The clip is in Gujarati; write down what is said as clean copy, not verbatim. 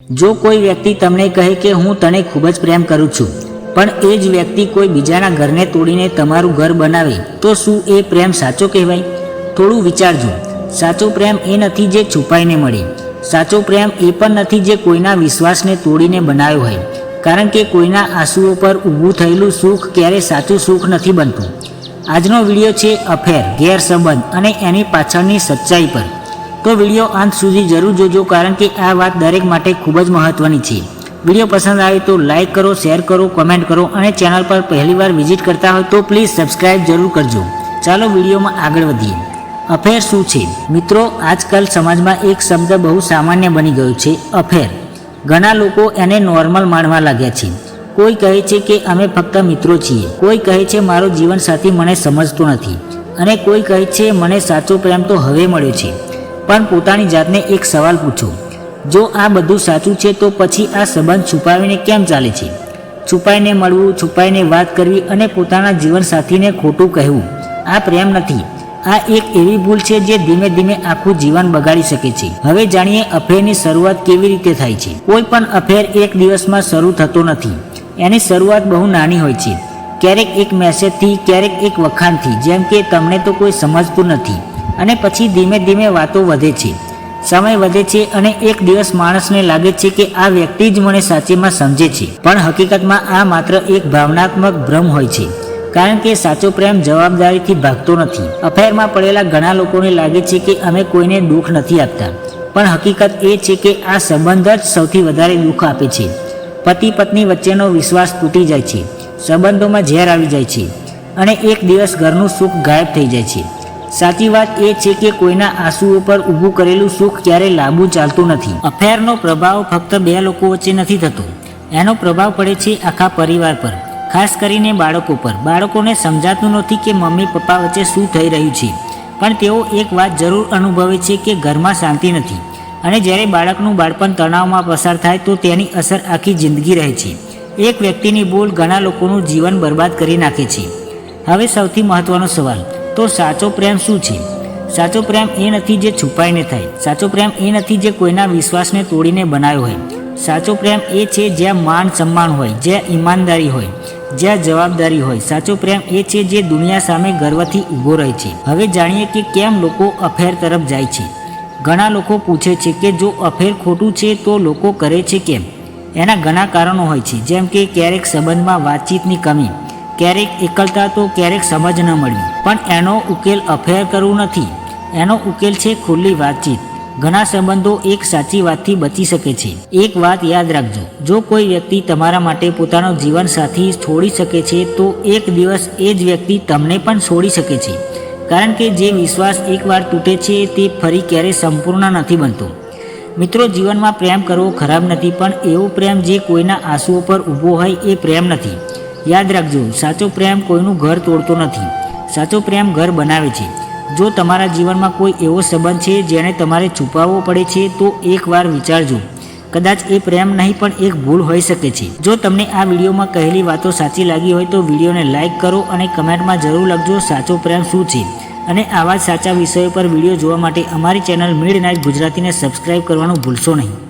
જો કોઈ વ્યક્તિ તમને કહે કે હું તને ખૂબ જ પ્રેમ કરું છું, પણ એ જ વ્યક્તિ કોઈ બીજાના ઘરને તોડીને તમારું ઘર બનાવે, તો શું એ પ્રેમ સાચો કહેવાય? થોડું વિચારજો. સાચો પ્રેમ એ નથી જે છુપાઈને મળે. સાચો પ્રેમ એ પણ નથી જે કોઈના વિશ્વાસને તોડીને બનાવ્યો હોય. કારણ કે કોઈના આંસુઓ પર ઊભું થયેલું સુખ ક્યારેય સાચું સુખ નથી બનતું. આજનો વિડીયો છે અફેર, ગેરસંબંધ અને એની પાછળની સચ્ચાઈ પર. તો વિડીયો અંત સુધી જરૂર જોજો, કારણ કે આ વાત દરેક માટે ખૂબ જ મહત્વની છે. વિડીયો પસંદ આવે તો લાઇક કરો, શેર કરો, કમેન્ટ કરો અને ચેનલ પર પહેલીવાર વિઝિટ કરતા હોય તો પ્લીઝ સબસ્ક્રાઇબ જરૂર કરજો. ચાલો વિડીયોમાં આગળ વધીએ. અફેર શું છે? મિત્રો, આજકાલ સમાજમાં એક શબ્દ બહુ સામાન્ય બની ગયો છે, અફેર. ઘણા લોકો એને નોર્મલ માનવા લાગ્યા છે. કોઈ કહે છે કે અમે ફક્ત મિત્રો છીએ, કોઈ કહે છે મારો જીવનસાથી મને સમજતો નથી, અને કોઈ કહે છે મને સાચો પ્રેમ તો હવે મળ્યો છે. પણ પોતાની જાતને એક સવાલ પૂછો, જો આ બધું સાચું છે તો પછી આ સંબંધ છુપાવીને કેમ ચાલે છે? છુપાઈને મળવું, છુપાઈને વાત કરવી અને પોતાના જીવનસાથીને ખોટું કહેવું, આ પ્રેમ નથી. આ એક એવી ભૂલ છે જે ધીમે ધીમે આખું જીવન બગાડી શકે છે. હવે જાણીએ અફેરની શરૂઆત કેવી રીતે થાય છે. કોઈ પણ અફેર એક દિવસમાં શરૂ થતો નથી. એની શરૂઆત બહુ નાની હોય છે. ક્યારેક એક મેસેજથી, ક્યારેક એક વખાણથી, જેમ કે તમને તો કોઈ સમજતું નથી, અને પછી ધીમે ધીમે વાતો વધે છે, સમય વધે છે અને એક દિવસ માણસને લાગે છે કે આ વ્યક્તિ જ મને સાચેમાં સમજે છે. પણ હકીકતમાં આ માત્ર એક ભાવનાત્મક ભ્રમ હોય છે, કારણ કે સાચો પ્રેમ જવાબદારીથી ભાગતો નથી. અફેરમાં પડેલા ઘણા લોકોને લાગે છે કે અમે કોઈને દુઃખ નથી આપતા, પણ હકીકત એ છે કે આ સંબંધ જ સૌથી વધારે દુઃખ આપે છે. પતિ પત્ની વચ્ચેનો વિશ્વાસ તૂટી જાય છે, સંબંધોમાં ઝેર આવી જાય છે, અને એક દિવસ ઘરનું સુખ ગાયબ થઈ જાય છે. સાચી વાત એ છે કે કોઈના આંસુઓ પર ઊભું કરેલું સુખ ક્યારેય લાંબુ ચાલતું નથી. અફેરનો પ્રભાવ ફક્ત બે લોકો વચ્ચે નથી થતો, એનો પ્રભાવ પડે છે આખા પરિવાર પર, ખાસ કરીને બાળકો પર. બાળકોને સમજાતું નથી કે મમ્મી પપ્પા વચ્ચે શું થઈ રહ્યું છે, પણ તેઓ એક વાત જરૂર અનુભવે છે કે ઘરમાં શાંતિ નથી. અને જ્યારે બાળકનું બાળપણ તણાવમાં પસાર થાય તો તેની અસર આખી જિંદગી રહે છે. એક વ્યક્તિની ભૂલ ઘણા લોકોનું જીવન બરબાદ કરી નાખે છે. હવે સૌથી મહત્વનો સવાલ, તો સાચો પ્રેમ શું છે? સાચો પ્રેમ એ નથી જે છુપાઈને થાય. સાચો પ્રેમ એ નથી જે કોઈના વિશ્વાસને તોડીને બનાવ્યો હોય. સાચો પ્રેમ એ છે જ્યાં માન સન્માન હોય, જ્યાં ઈમાનદારી હોય, જ્યાં જવાબદારી હોય. સાચો પ્રેમ એ છે જે દુનિયા સામે ગર્વથી ઊભો રહે છે. હવે જાણીએ કે કેમ લોકો અફેર તરફ જાય છે. ઘણા લોકો પૂછે છે કે જો અફેર ખોટું છે તો લોકો કરે છે કેમ? એના ઘણા કારણો હોય છે, જેમ કે ક્યારેક સંબંધમાં વાતચીતની કમી, ક્યારેક એકલતા, તો ક્યારેક સમજ ન મળવી. પણ એનો ઉકેલ અફેર કરવું નથી, એનો ઉકેલ છે ખુલ્લી વાતચીત. ઘણા સંબંધો એક સાચી વાતથી બચી શકે છે. એક વાત યાદ રાખજો, જો કોઈ વ્યક્તિ તમારા માટે પોતાનો જીવનસાથી છોડી શકે છે, તો એક દિવસ એ જ વ્યક્તિ તમને પણ છોડી શકે છે. કારણ કે જે વિશ્વાસ એકવાર તૂટે છે તે ફરી ક્યારેય સંપૂર્ણ નથી બનતો. મિત્રો, જીવનમાં પ્રેમ કરવો ખરાબ નથી, પણ એવો પ્રેમ જે કોઈના આંસુઓ પર ઊભો હોય એ પ્રેમ નથી. યાદ રાખજો, સાચો પ્રેમ કોઈનું ઘર તોડતો નથી, સાચો પ્રેમ ઘર બનાવે છે. જો તમારા જીવનમાં કોઈ એવો સંબંધ છે જેને તમારે છુપાવવો પડે છે, તો એકવાર વિચારજો, કદાચ એ પ્રેમ નહીં પણ એક ભૂલ હોઈ શકે છે. જો તમને આ વિડીયોમાં કહેલી વાતો સાચી લાગી હોય તો વિડીયોને લાઇક કરો અને કમેન્ટમાં જરૂર લખજો સાચો પ્રેમ શું છે. અને આવા જ સાચા વિષયો પર વિડીયો જોવા માટે અમારી ચેનલ મિડનાઇટ ગુજરાતીને સબસ્ક્રાઈબ કરવાનું ભૂલશો નહીં.